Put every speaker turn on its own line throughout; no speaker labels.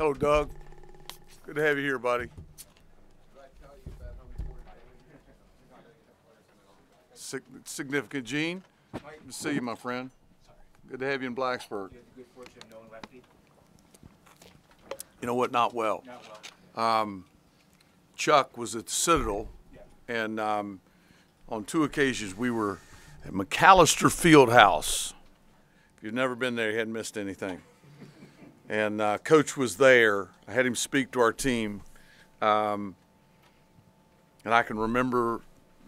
Hello, Doug. Good to have you here, buddy. Significant Gene. Good to see you, my friend. Good to have you in Blacksburg. You know what? Not well. Chuck was at the Citadel, and on 2 occasions we were at McAllister Fieldhouse. If you've never been there, you hadn't missed anything. And Coach was there. I had him speak to our team, and I can remember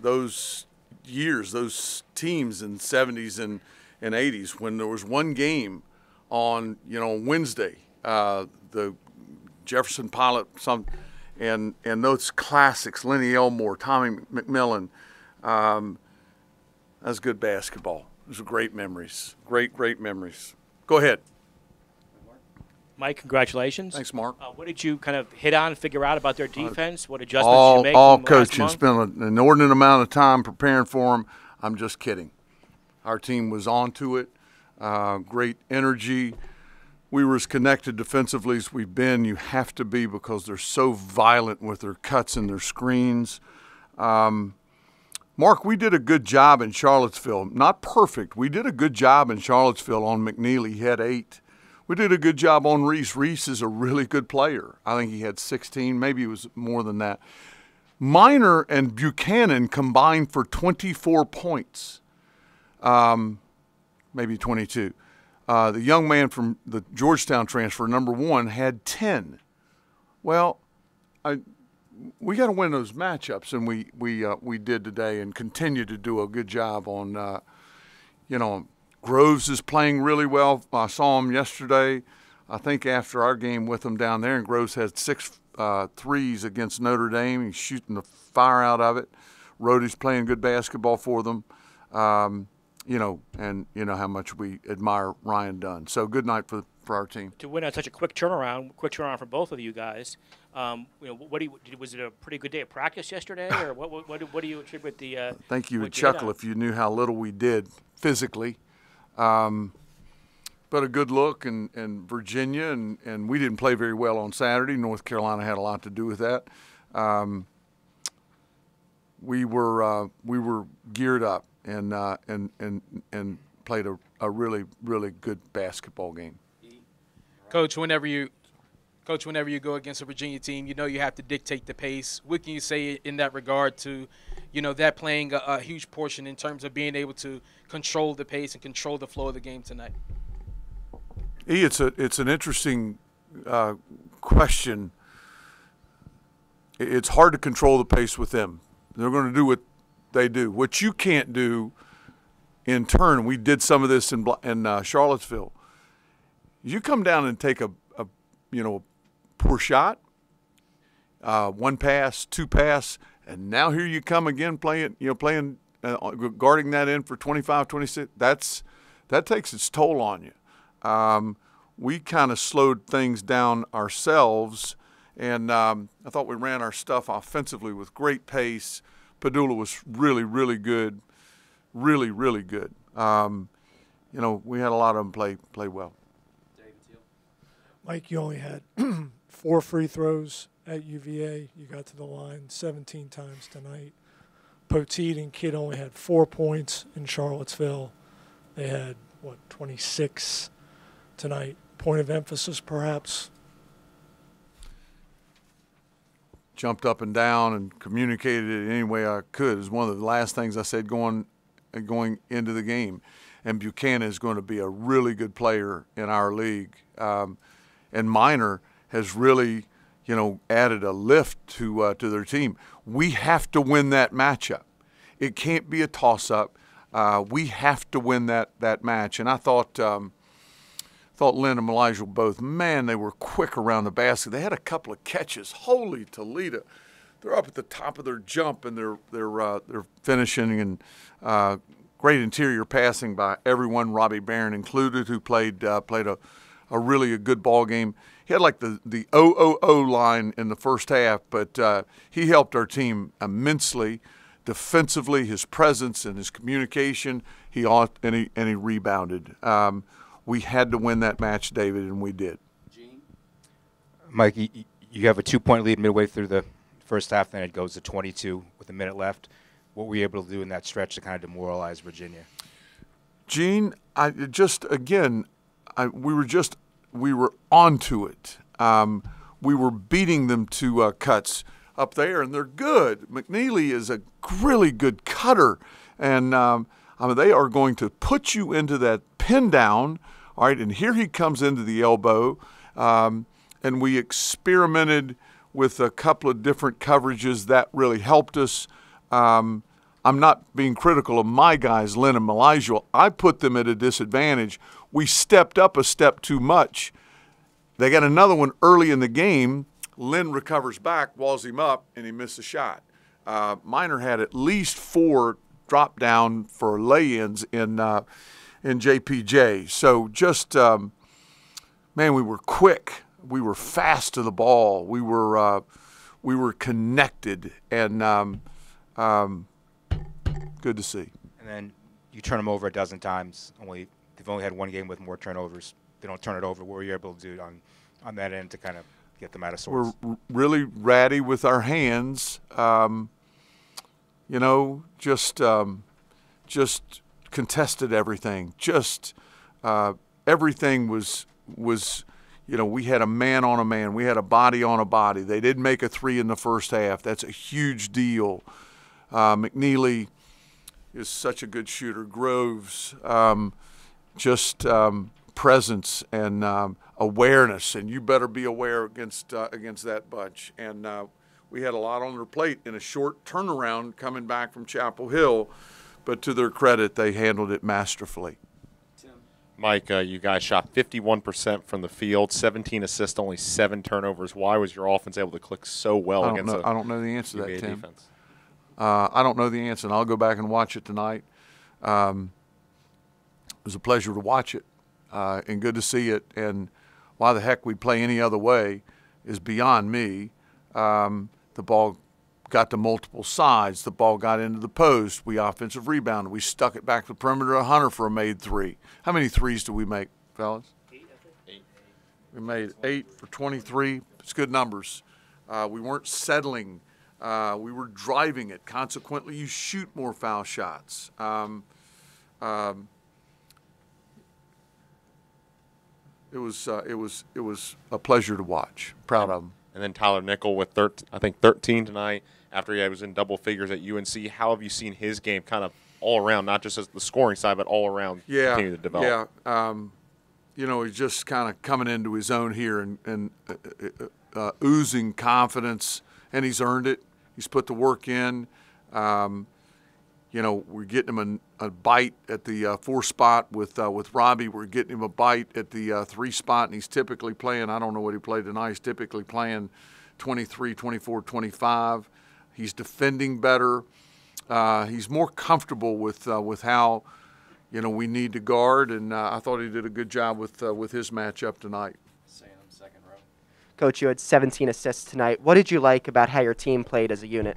those years, those teams in the 70s and 80s when there was one game on, Wednesday, the Jefferson Pilot, and those classics, Lenny Elmore, Tommy McMillan. That's good basketball. Those are great memories. Great memories. Go ahead.
Mike, congratulations.
Thanks, Mark.
What did you kind of hit on and figure out about their defense? What adjustments did you make?
All coaching. Spent an inordinate amount of time preparing for them. I'm just kidding. Our team was on to it. Great energy. We were as connected defensively as we've been. You have to be because they're so violent with their cuts and their screens. Mark, we did a good job in Charlottesville. Not perfect. We did a good job in Charlottesville on McNeely. He had 8. We did a good job on Reese. Reese is a really good player. I think he had 16. Maybe it was more than that. Minor and Buchanan combined for 24 points, maybe 22. The young man from the Georgetown transfer, number 1, had 10. Well, we got to win those matchups, and we did today, and continue to do a good job on, Groves is playing really well. I saw him yesterday, I think after our game with him down there, and Groves had 6 threes against Notre Dame. He's shooting the fire out of it. Rhodey's playing good basketball for them. And you know how much we admire Ryan Dunn. So good night for our team.
To win on such a quick turnaround for both of you guys. Was it a pretty good day of practice yesterday, or what do you attribute the?
I think you would chuckle if you knew how little we did physically. But a good look, and Virginia, and we didn't play very well on Saturday. North Carolina had a lot to do with that. We were geared up and played a really good basketball game.
Coach, whenever you go against a Virginia team, you have to dictate the pace. What can you say in that regard to, that playing a huge portion in terms of being able to control the pace and control the flow of the game tonight?
It's an interesting question. It's hard to control the pace with them. They're going to do what they do. What you can't do, in turn, we did some of this in Charlottesville. You come down and take a poor shot, 1 pass, 2 pass, and now here you come again playing, guarding that in for 25, 26. That takes its toll on you. We kind of slowed things down ourselves, and I thought we ran our stuff offensively with great pace. Padula was really good, really good. We had a lot of them play well.
Mike, you only had 4 free throws at UVA. You got to the line 17 times tonight. Poteet and Kidd only had 4 points in Charlottesville. They had, 26 tonight. Point of emphasis, perhaps?
Jumped up and down and communicated it any way I could. It was one of the last things I said going into the game. And Buchanan is going to be a really good player in our league. And Minor has really, added a lift to their team. We have to win that matchup. It can't be a toss-up. We have to win that match. And I thought Lynn and Elijah both, man, they were quick around the basket. They had a couple of catches. Holy Toledo. They're up at the top of their jump, and they're finishing, and great interior passing by everyone, Robbie Barron included, who played a really good ball game. He had like the 0-0-0 line in the first half, but he helped our team immensely defensively. His presence and his communication, he rebounded. We had to win that match, David, and we did.
Gene? Mike, you have a 2-point lead midway through the first half, then it goes to 22 with a minute left. What were you able to do in that stretch to kind of demoralize Virginia?
Gene, we were onto it. We were beating them to cuts up there, and they're good. McNeely is a really good cutter, and they are going to put you into that pin down, all right, and here he comes into the elbow, and we experimented with a couple of different coverages that really helped us. I'm not being critical of my guys, Lynn and Malijal. I put them at a disadvantage. We stepped up a step too much. They got another one early in the game. Lynn recovers back, walls him up, and he missed a shot. Miner had at least 4 drop down for lay-ins in JPJ. So just, man, we were quick. We were fast to the ball. We were connected, and good to see.
And then you turn them over a dozen times. They've only had one game with more turnovers. They don't turn it over. What were you able to do on that end to kind of get them out of sorts?
We're really ratty with our hands. Just contested everything. Everything was. We had a man on a man. We had a body on a body. They did make a 3 in the first half. That's a huge deal. McNeely is such a good shooter. Groves, presence and awareness, and you better be aware against that bunch. And we had a lot on their plate in a short turnaround coming back from Chapel Hill, but to their credit, they handled it masterfully.
Mike, you guys shot 51% from the field, 17 assists, only 7 turnovers. Why was your offense able to click so well against
I don't know the answer to that, Tim.
Defense?
I don't know the answer, and I'll go back and watch it tonight. It was a pleasure to watch it and good to see it. And why the heck we'd play any other way is beyond me. The ball got to multiple sides. The ball got into the post. We offensive rebounded. We stuck it back to the perimeter of Hunter for a made 3. How many threes did we make, fellas?
8, I think. 8.
We made 8 for 23. It's good numbers. We weren't settling. We were driving it. Consequently, you shoot more foul shots. It was a pleasure to watch. Proud of him.
And then Tyler Nickel with 13 tonight after he was in double figures at UNC. How have you seen his game kind of all around, not just as the scoring side, but all around continue to develop?
Yeah. He's just kind of coming into his own here and oozing confidence, and he's earned it. He's put the work in. We're getting him a bite at the 4 spot with Robbie. We're getting him a bite at the 3 spot, and he's typically playing, I don't know what he played tonight, he's typically playing 23, 24, 25. He's defending better. He's more comfortable with how, we need to guard, and I thought he did a good job with his matchup tonight.
Second row. Coach, you had 17 assists tonight. What did you like about how your team played as a unit?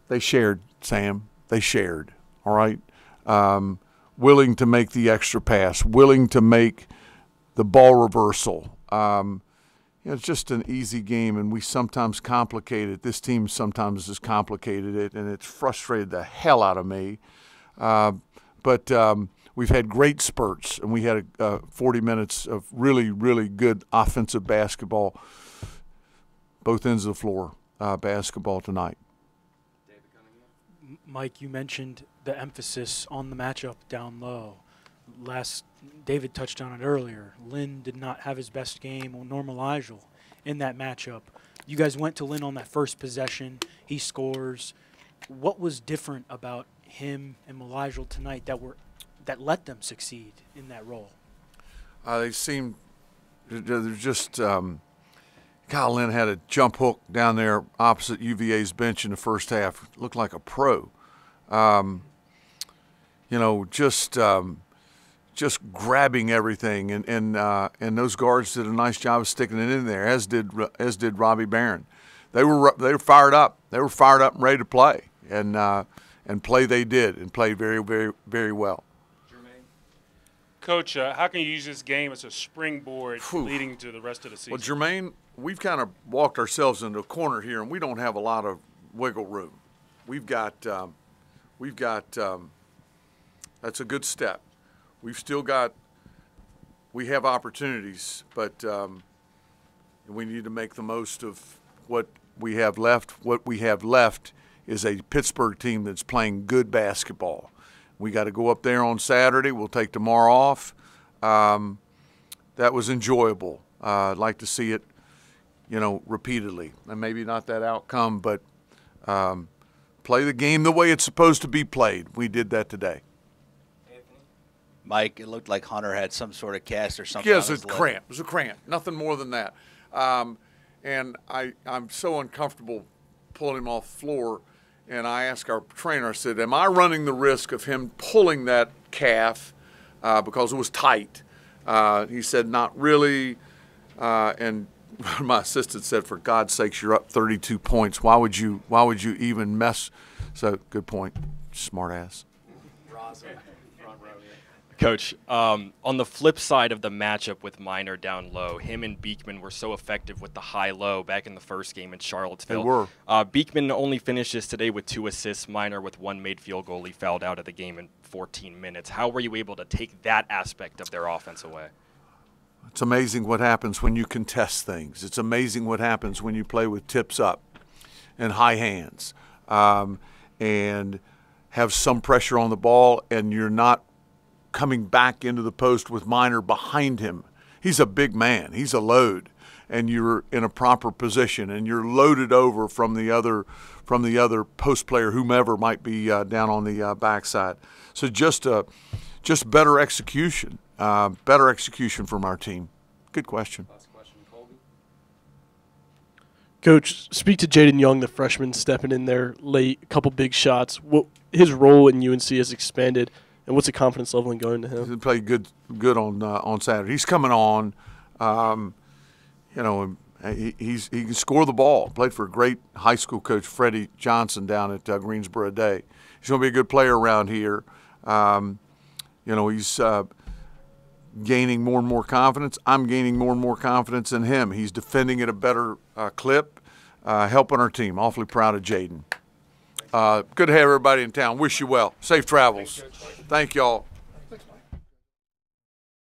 They shared, Sam. They shared, all right? Willing to make the extra pass, willing to make the ball reversal. It's just an easy game, and we sometimes complicate it. This team sometimes has complicated it, and it's frustrated the hell out of me. But we've had great spurts, and we had 40 minutes of really, really good offensive basketball, both ends of the floor basketball tonight.
Mike, you mentioned the emphasis on the matchup down low. David touched on it earlier. Lynn did not have his best game on Malijal in that matchup. You guys went to Lynn on that first possession. He scores. What was different about him and Malijal tonight that let them succeed in that role?
They're just Kyle Lynn had a jump hook down there opposite UVA's bench in the first half. Looked like a pro. Just grabbing everything, and those guards did a nice job of sticking it in there, as did Robbie Barron. They were fired up. They were fired up and ready to play, and play they did, and played very, very, very well.
Coach, how can you use this game as a springboard leading to the rest of the season?
Well, Jermaine, we've kind of walked ourselves into a corner here, and we don't have a lot of wiggle room. We've got that's a good step. We have opportunities, but we need to make the most of what we have left. What we have left is a Pittsburgh team that's playing good basketball. We got to go up there on Saturday. We'll take tomorrow off. That was enjoyable. I'd like to see it, repeatedly. And maybe not that outcome, but play the game the way it's supposed to be played. We did that today.
Mike, it looked like Hunter had some sort of cast or something.
Yes, it's cramp. It was a cramp. Nothing more than that. And I'm so uncomfortable pulling him off the floor. And I asked our trainer, I said, am I running the risk of him pulling that calf because it was tight? He said, not really. And my assistant said, for God's sakes, you're up 32 points. Why would you even mess? So, good point. Smart ass.
Coach, on the flip side of the matchup with Minor down low, him and Beekman were so effective with the high-low back in the first game in Charlottesville.
They were.
Beekman only finishes today with 2 assists, Minor with 1 made field goal. He fouled out of the game in 14 minutes. How were you able to take that aspect of their offense away?
It's amazing what happens when you contest things. It's amazing what happens when you play with tips up and high hands and have some pressure on the ball, and you're not coming back into the post with Minor behind him. He's a big man. He's a load, and you're in a proper position, and you're loaded over from the other post player, whomever might be down on the backside. So just better execution, from our team. Good question.
Coach, speak to Jaden Young, the freshman, stepping in there late, a couple big shots. What his role in UNC has expanded. And what's the confidence level in going to him?
He played good on Saturday. He's coming on. He can score the ball. Played for a great high school coach, Freddie Johnson, down at Greensboro Day. He's going to be a good player around here. He's gaining more and more confidence. I'm gaining more and more confidence in him. He's defending at a better clip, helping our team. Awfully proud of Jaden. Good to have everybody in town. Wish you well. Safe travels. Thank y'all.